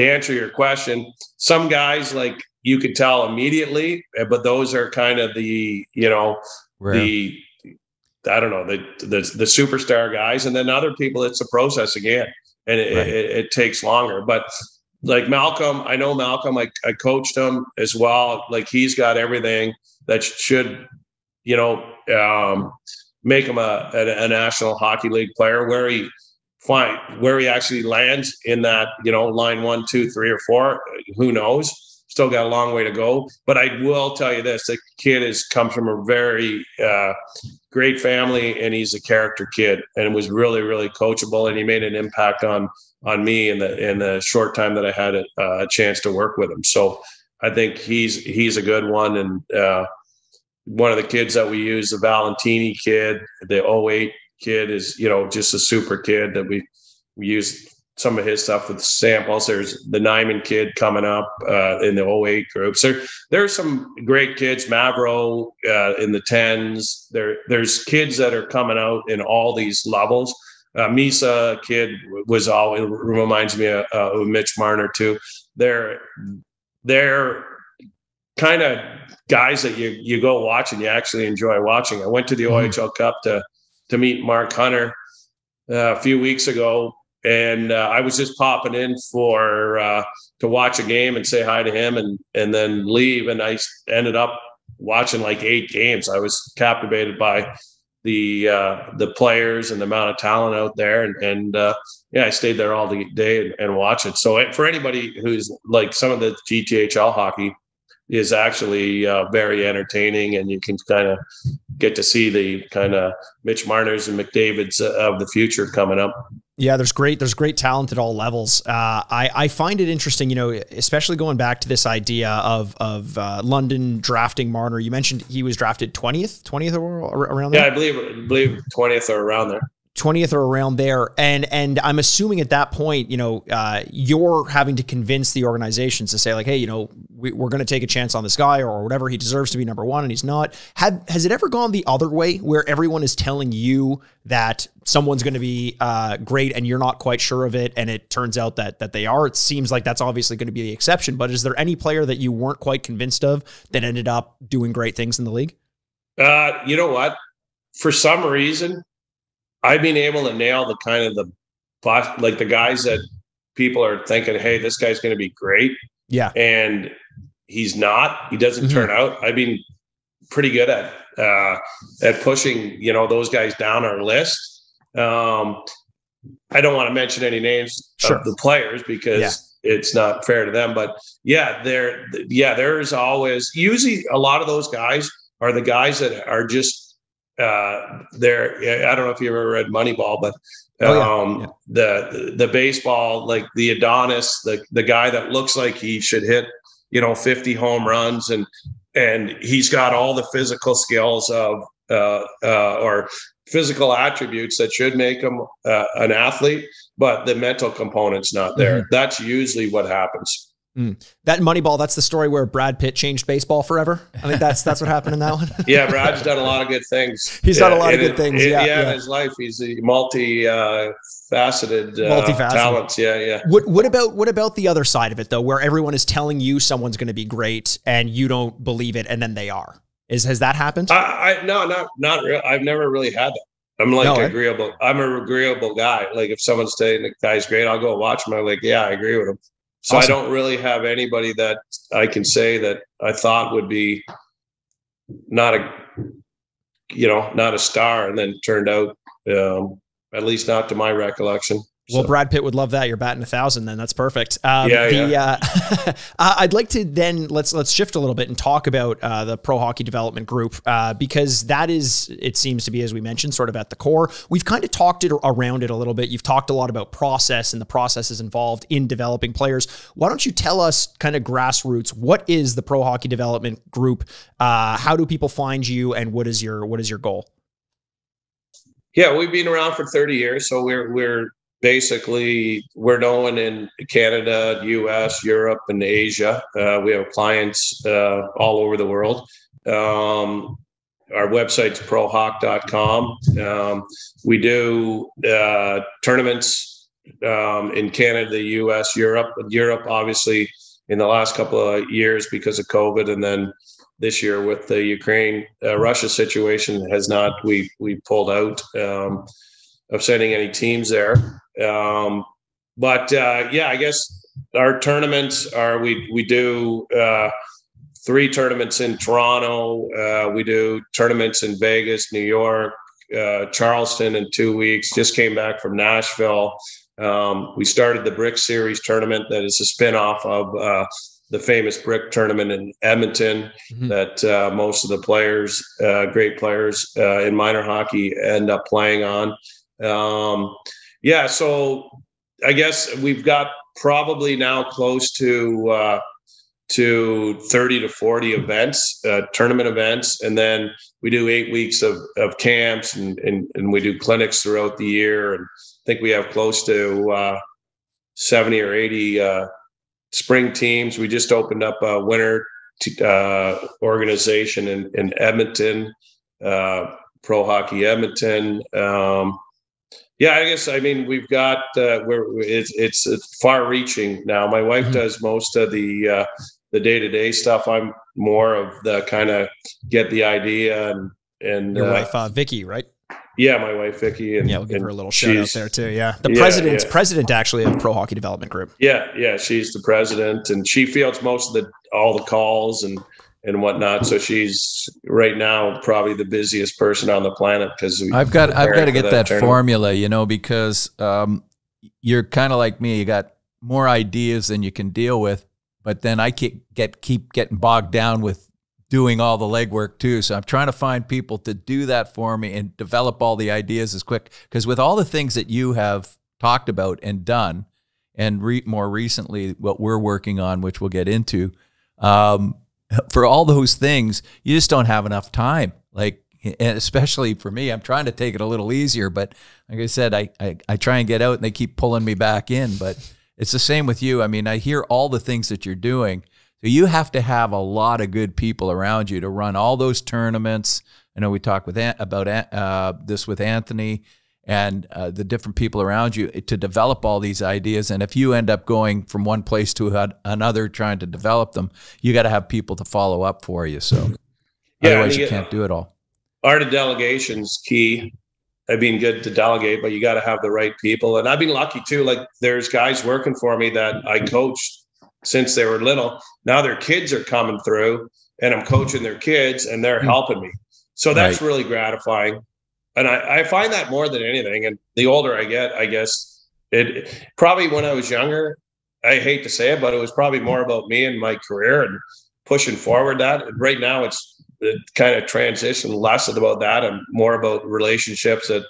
answer your question, some guys, like, you could tell immediately, but those are kind of the superstar guys. And then other people, it's a process again, and it takes longer. But like Malcolm, I know Malcolm, I coached him as well. Like, he's got everything that should, make him a National Hockey League player. Where he actually lands in that, line 1, 2, 3, or 4, who knows? Still got a long way to go. But I will tell you this, the kid comes from a very great family, and he's a character kid, and was really, really coachable, and he made an impact on me in the short time that I had a chance to work with him. So I think he's a good one. And one of the kids that we use, the Valentini kid, the 08 kid, is, just a super kid that we use some of his stuff with samples. There's the Nyman kid coming up in the 08 group. So there's some great kids, Mavro in the 10s. There's kids that are coming out in all these levels. Misa kid reminds me of Mitch Marner too. They're kind of guys that you go watch and you actually enjoy watching. I went to the OHL Cup to meet Mark Hunter a few weeks ago. And I was just popping in to watch a game and say hi to him and then leave. And I ended up watching like 8 games. I was captivated by the players and the amount of talent out there. And I stayed there all the day and watched it. So for anybody who's like, some of the GTHL hockey is actually very entertaining, and you can kind of get to see the kind of Mitch Marners and McDavids of the future coming up. Yeah, there's great talent at all levels. I find it interesting, especially going back to this idea of London drafting Marner. You mentioned he was drafted 20th or around there? Yeah, I believe 20th or around there. 20th or around there. And I'm assuming at that point, you're having to convince the organizations to say, like, hey, we're going to take a chance on this guy, or whatever, he deserves to be number 1 and he's not. Has it ever gone the other way, where everyone is telling you that someone's going to be great and you're not quite sure of it, and it turns out that they are? It seems like that's obviously going to be the exception, but is there any player that you weren't quite convinced of that ended up doing great things in the league? You know what? For some reason, I've been able to nail the kind of the guys that people are thinking, hey, this guy's going to be great. Yeah. And he's not. He doesn't turn out. I've been pretty good at pushing, those guys down our list. I don't want to mention any names of the players because it's not fair to them. But there's always, usually a lot of those guys are the guys that are just, I don't know if you ever read Moneyball, but the baseball, like the Adonis, the guy that looks like he should hit, 50 home runs, and he's got all the physical skills of or physical attributes that should make him an athlete, but the mental component's not there. That's usually what happens. That Moneyball, that's the story where Brad Pitt changed baseball forever. I think that's what happened in that one. Yeah, Brad's done a lot of good things. He's done a lot of good things. In his life, he's a multi-faceted talents. Yeah. What about the other side of it though, where everyone is telling you someone's going to be great and you don't believe it, and then they are? Has that happened? No, not real. I've never really had that. I'm agreeable. I'm an agreeable guy. Like if someone's saying the guy's great, I'll go watch him. I'm like, yeah, I agree with him. So awesome. I don't really have anybody that I can say that I thought would be not a star, and then turned out, at least not to my recollection. Well, Brad Pitt would love that. You're batting 1,000 then. That's perfect. I'd like to then let's shift a little bit and talk about the Pro Hockey Development Group, because that is, it seems to be, as we mentioned, sort of at the core. We've kind of talked around it a little bit. You've talked a lot about process and the processes involved in developing players. Why don't you tell us kind of grassroots, what is the Pro Hockey Development Group? How do people find you, and what is your goal? Yeah, we've been around for 30 years. So we're known in Canada, US, Europe, and Asia. We have clients all over the world. Our website's prohawk.com. We do tournaments in Canada, the US, Europe. Europe, obviously, in the last couple of years because of COVID, and then this year with the Ukraine Russia situation we pulled out of sending any teams there. I guess our tournaments are, we do 3 tournaments in Toronto. We do tournaments in Vegas, New York, Charleston in 2 weeks. Just came back from Nashville. We started the Brick Series tournament that is a spinoff of the famous Brick tournament in Edmonton that most of the players, great players in minor hockey, end up playing on. So I guess we've got probably now close to 30 to 40 events, tournament events. And then we do 8 weeks of camps and we do clinics throughout the year. And I think we have close to 70 or 80 spring teams. We just opened up a winter organization in Edmonton, Pro Hockey Edmonton. We've got it's far-reaching now. My wife does most of the day-to-day stuff. I'm more of the kind of get the idea and your wife Vicky, right? Yeah, my wife Vicky, and we'll give her a little shout out there too. Yeah, the president actually of Pro Hockey Development Group. Yeah, she's the president, and she fields most of all the calls and whatnot. So she's right now probably the busiest person on the planet, because I've got to get that formula, because you're kind of like me. You got more ideas than you can deal with, but then I keep getting bogged down with doing all the legwork too. So I'm trying to find people to do that for me and develop all the ideas as quick. Because with all the things that you have talked about and done, and more recently what we're working on, which we'll get into, for all those things, you just don't have enough time. Like, and especially for me, I'm trying to take it a little easier, but like I said, I try and get out and they keep pulling me back in. But it's the same with you. I mean, I hear all the things that you're doing. So you have to have a lot of good people around you to run all those tournaments. I know we talked about this with Anthony and the different people around you to develop all these ideas. And if you end up going from one place to another trying to develop them, you got to have people to follow up for you. So otherwise you can't do it all. Art of delegation's key. I've been good to delegate, but you got to have the right people. And I've been lucky too. Like there's guys working for me that I coached since they were little. Now their kids are coming through and I'm coaching their kids and they're helping me. So that's really gratifying. And I find that more than anything. And the older I get, I guess it probably when I was younger, I hate to say it, but it was probably more about me and my career and pushing forward that. And right now it kind of transitioned less about that and more about relationships that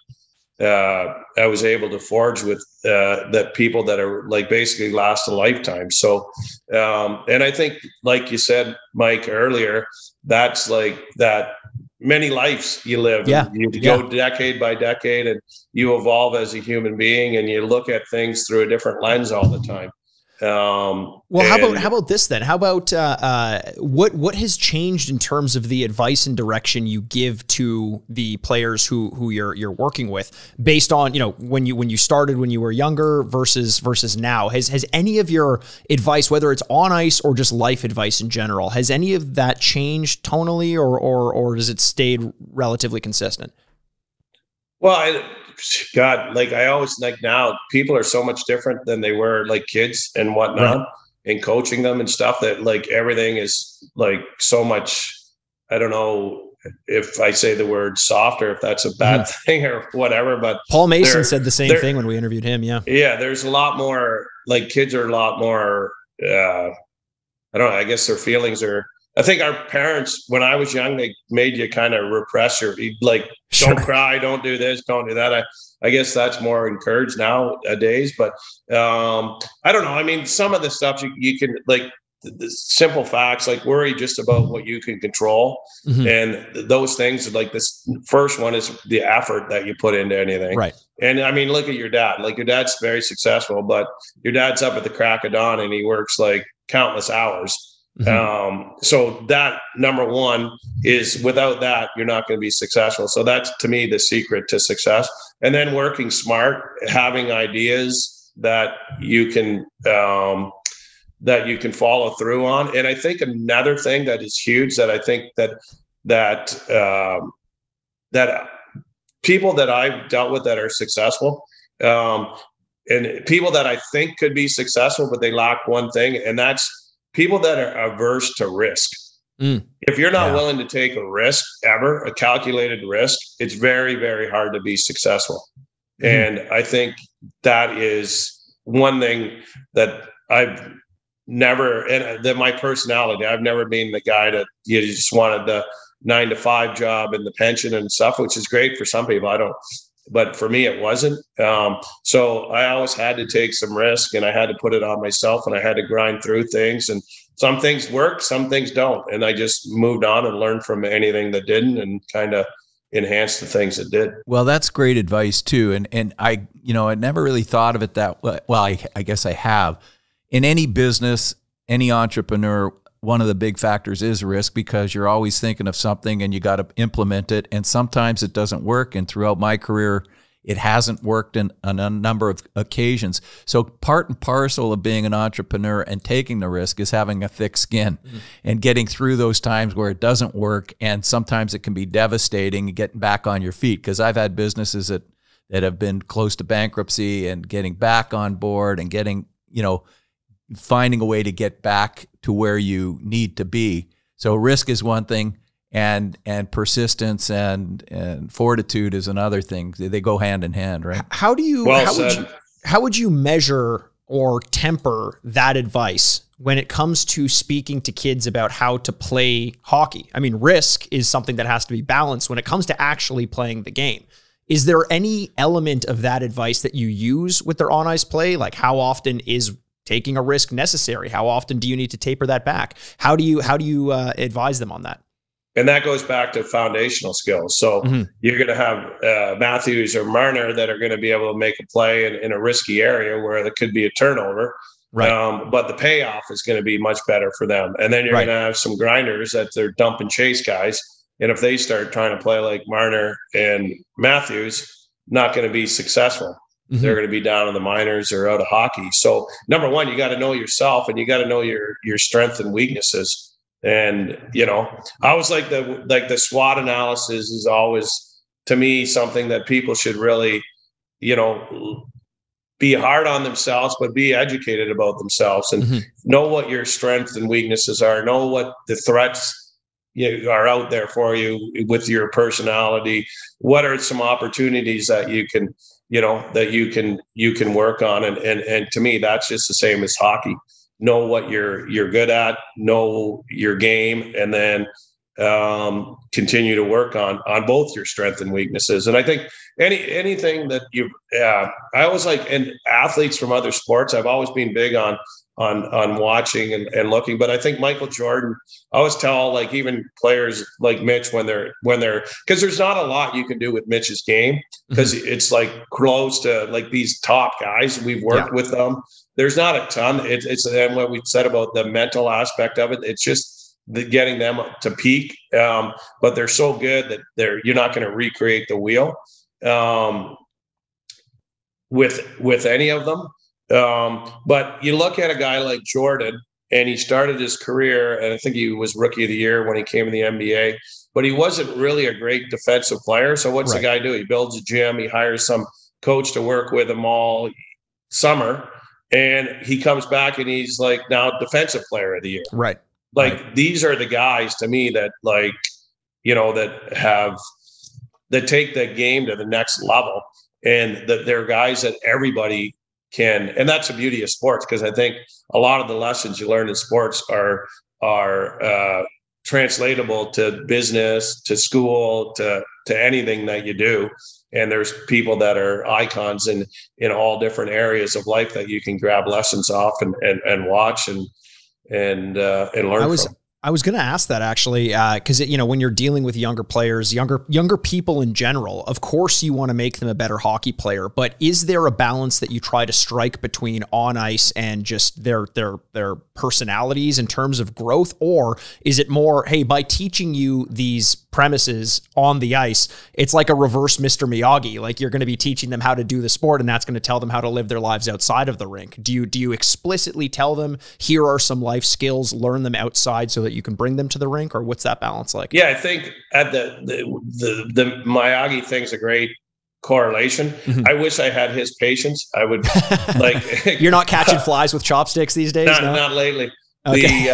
I was able to forge with that people that are like basically last a lifetime. So, and I think, like you said, Mike, earlier, that's like that many lives you live. Yeah. You go decade by decade and you evolve as a human being and you look at things through a different lens all the time. Well, how about this then? How about what has changed in terms of the advice and direction you give to the players who you're working with, based on, you know, when you started when you were younger versus now? Has any of your advice, whether it's on ice or just life advice in general, has any of that changed tonally, or does it stayed relatively consistent? Well, God, like I always, like now people are so much different than they were like kids and whatnot, right, and coaching them and stuff, that like everything is like so much, I don't know if I say the word softer, if that's a bad thing or whatever, but Paul Mason said the same thing when we interviewed him. Yeah. Yeah. There's a lot more, like kids are a lot more, I don't know, I guess their feelings are, I think our parents, when I was young, they made you kind of repress your, like, don't cry, don't do this, don't do that. I guess that's more encouraged nowadays, but I don't know. I mean, some of the stuff you can, like the simple facts, like worry just about what you can control. And those things, like this first one is the effort that you put into anything. Right. And I mean, look at your dad, like your dad's very successful, but your dad's up at the crack of dawn and he works like countless hours. So that, number one, is without that, you're not going to be successful. So that's, to me, the secret to success. And then working smart, having ideas that you can follow through on. And I think another thing that is huge, that I think that people that I've dealt with that are successful, and people that I think could be successful, but they lack one thing, and that's people that are averse to risk. If you're not willing to take a risk ever, a calculated risk, it's very, very hard to be successful. And I think that is one thing that I've never, and that my personality, I've never been the guy that you just wanted the 9-to-5 job and the pension and stuff, which is great for some people. I don't, but for me, it wasn't. So I always had to take some risk, and I had to put it on myself, and I had to grind through things, and some things work, some things don't. And I just moved on and learned from anything that didn't, and kind of enhanced the things that did. Well, that's great advice too. And I, you know, I never really thought of it that way. Well, I guess I have. In any business, any entrepreneur, one of the big factors is risk, because you're always thinking of something and you got to implement it. And sometimes it doesn't work. And throughout my career, it hasn't worked on a number of occasions. So part and parcel of being an entrepreneur and taking the risk is having a thick skin and getting through those times where it doesn't work. And sometimes it can be devastating, getting back on your feet. Because I've had businesses that have been close to bankruptcy, and getting back on board and getting, you know, finding a way to get back to where you need to be. So risk is one thing, and persistence and fortitude is another thing. They go hand in hand, right? How would you measure or temper that advice when it comes to speaking to kids about how to play hockey? I mean, risk is something that has to be balanced when it comes to actually playing the game. Is there any element of that advice that you use with their on-ice play? Like, how often is taking a risk necessary? How often do you need to taper that back? How do you advise them on that? And that goes back to foundational skills. So you're going to have Matthews or Marner that are going to be able to make a play in a risky area where there could be a turnover. Right. But the payoff is going to be much better for them. And then you're going to have some grinders that they're dump and chase guys. And if they start trying to play like Marner and Matthews, not going to be successful. They're going to be down in the minors or out of hockey. So number one, you got to know yourself, and you got to know your strengths and weaknesses. And, you know, I was like the SWOT analysis is always, to me, something that people should really, you know, be hard on themselves, but be educated about themselves, and know what your strengths and weaknesses are, know what the threats are out there for you with your personality. What are some opportunities that you can, you know, that you can work on. And to me, that's just the same as hockey. Know what you're good at, know your game, and then continue to work on both your strengths and weaknesses. And I think anything that I always like, and athletes from other sports, I've always been big on on watching and looking. But I think Michael Jordan, I always tell, like, even players like Mitch, when they're because there's not a lot you can do with Mitch's game, because it's like close to like these top guys. We've worked with them. There's not a ton. It's and what we said about the mental aspect of it. It's just getting them to peak. But they're so good that you're not going to recreate the wheel with any of them. But you look at a guy like Jordan, and he started his career, and I think he was Rookie of the Year when he came in the NBA, but he wasn't really a great defensive player. So what's the guy do? He builds a gym. He hires some coach to work with him all summer, and he comes back and he's like now Defensive Player of the Year. Right. Like these are the guys to me that, like, you know, that take the game to the next level, and they're guys that everybody can. And that's the beauty of sports, because I think a lot of the lessons you learn in sports are translatable to business, to school, to anything that you do. And there's people that are icons in all different areas of life that you can grab lessons off and watch and learn from. I was going to ask that actually, because you know, when you're dealing with younger players, younger people in general, of course you want to make them a better hockey player. But is there a balance that you try to strike between on ice and just their personalities in terms of growth, or is it more, hey, by teaching you these premises on the ice, it's like a reverse Mr. Miyagi, like you're going to be teaching them how to do the sport, and that's going to tell them how to live their lives outside of the rink? Do you explicitly tell them, here are some life skills, learn them outside so that you can bring them to the rink, or what's that balance like? Yeah, I think at the Miyagi thing's a great correlation. I wish I had his patience. I would like. You're not catching flies with chopsticks these days? Not lately. Okay.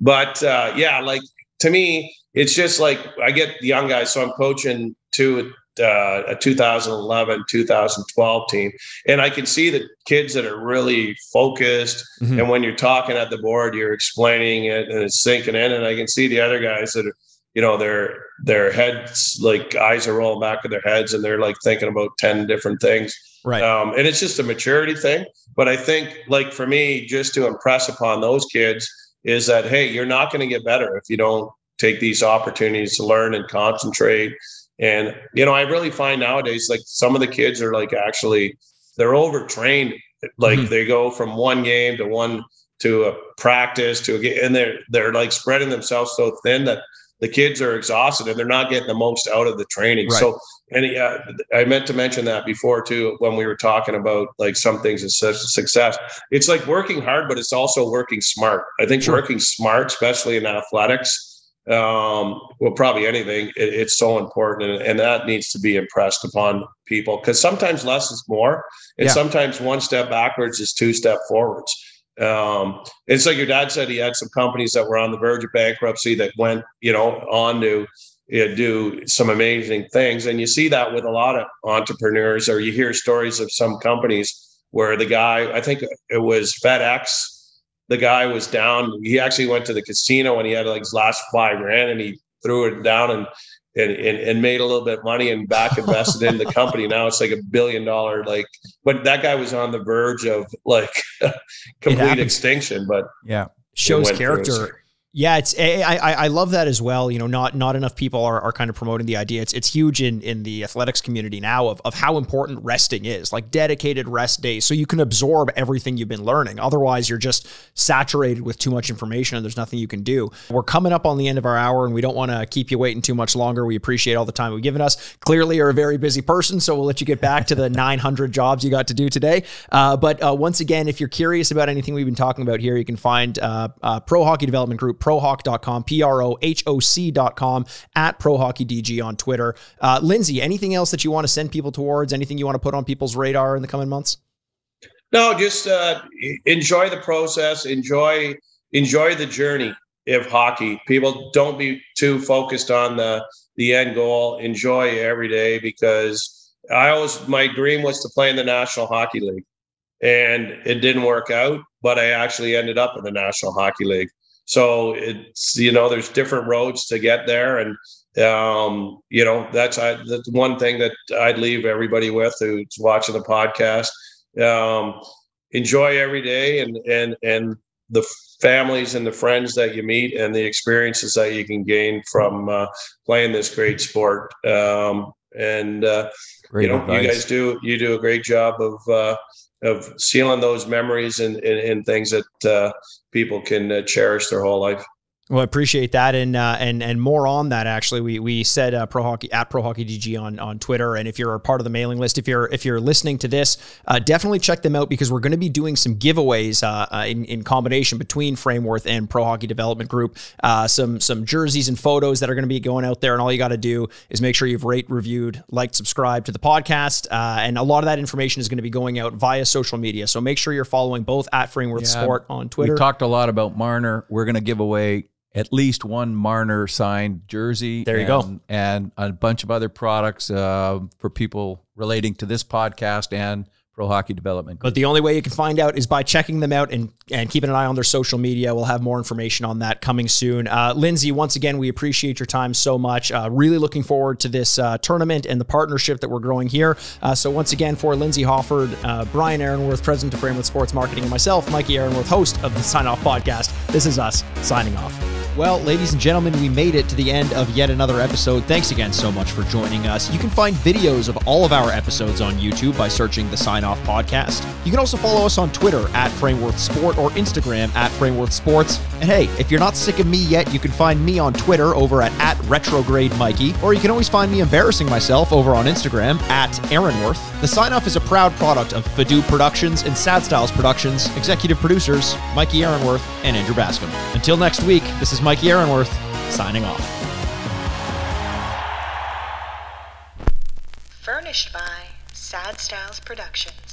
But yeah, like to me, it's just like I get the young guys. So I'm coaching a 2011, 2012 team. And I can see the kids that are really focused. And when you're talking at the board, you're explaining it and it's sinking in. And I can see the other guys that are, you know, their heads, like eyes are rolling back of their heads and they're like thinking about 10 different things. Right. And it's just a maturity thing. But I think, like, for me, just to impress upon those kids is that, hey, you're not going to get better if you don't take these opportunities to learn and concentrate. And, you know, I really find nowadays, like, some of the kids are like, actually, they're overtrained. Like they go from one game to a practice to a game, and they're like spreading themselves so thin that the kids are exhausted and they're not getting the most out of the training. Right. So, and I meant to mention that before too, when we were talking about like some things as success. It's like working hard, but it's also working smart. I think working smart, especially in athletics, well, probably anything, it's so important, and that needs to be impressed upon people, because sometimes less is more, and sometimes one step backwards is two step forwards. It's like your dad said, he had some companies that were on the verge of bankruptcy that went, you know, on to do some amazing things. And you see that with a lot of entrepreneurs, or you hear stories of some companies where the guy, I think it was FedEx, the guy was down. He actually went to the casino and he had like his last $5,000 and he threw it down and made a little bit of money and back invested in the company. Now it's like $1 billion, like, but that guy was on the verge of like complete extinction, but shows character. Yeah, it's I love that as well. You know, not enough people are kind of promoting the idea. It's huge in the athletics community now of how important resting is, like dedicated rest days, so you can absorb everything you've been learning. Otherwise, you're just saturated with too much information and there's nothing you can do. We're coming up on the end of our hour and we don't want to keep you waiting too much longer. We appreciate all the time you've given us. Clearly, you're a very busy person, so we'll let you get back to the 900 jobs you got to do today. But once again, if you're curious about anything we've been talking about here, you can find Pro Hockey Development Group, prohoc.com, prohoc.com, at ProHockeyDG on Twitter. Lindsay, anything else that you want to send people towards? Anything you want to put on people's radar in the coming months? No, just enjoy the process. Enjoy the journey of hockey. People, don't be too focused on the end goal. Enjoy every day, because my dream was to play in the National Hockey League, and it didn't work out, but I actually ended up in the National Hockey League. So it's, you know, there's different roads to get there. And, you know, that's one thing that I'd leave everybody with who's watching the podcast. enjoy every day and the families and the friends that you meet and the experiences that you can gain from playing this great sport. Great advice. You do a great job of sealing those memories and things that people can cherish their whole life. Well, I appreciate that, and more on that. Actually, we said Pro Hockey at Pro Hockey DG on Twitter, and if you're a part of the mailing list, if you're listening to this, definitely check them out, because we're going to be doing some giveaways in combination between Frameworth and Pro Hockey Development Group. Some jerseys and photos that are going to be going out there, and all you got to do is make sure you've reviewed, liked, subscribed to the podcast, and a lot of that information is going to be going out via social media. So make sure you're following both at Frameworth Sport on Twitter. We talked a lot about Marner. We're going to give away at least one Marner signed jersey. There you go. And a bunch of other products for people relating to this podcast and Pro Hockey Development Group. But the only way you can find out is by checking them out and keeping an eye on their social media. We'll have more information on that coming soon. Lindsay, once again, we appreciate your time so much. Really looking forward to this tournament and the partnership that we're growing here. So once again, for Lindsay Hofford, Brian Aaronworth, president of Frameworth Sports Marketing, and myself, Mikey Aaronworth, host of the Sign Off Podcast, this is us signing off. Well, ladies and gentlemen, we made it to the end of yet another episode. Thanks again so much for joining us. You can find videos of all of our episodes on YouTube by searching the Sign Off Podcast. You can also follow us on Twitter at Frameworth Sport or Instagram at Frameworth Sports. And hey, if you're not sick of me yet, you can find me on Twitter over at Retrograde Mikey, or you can always find me embarrassing myself over on Instagram at Aaronworth. The Sign Off is a proud product of Fadoo Productions and Sad Styles Productions. Executive producers Mikey Aaronworth and Andrew Bascom. Until next week, this is Mikey Aaronworth signing off. Furnished by Sad Styles Productions.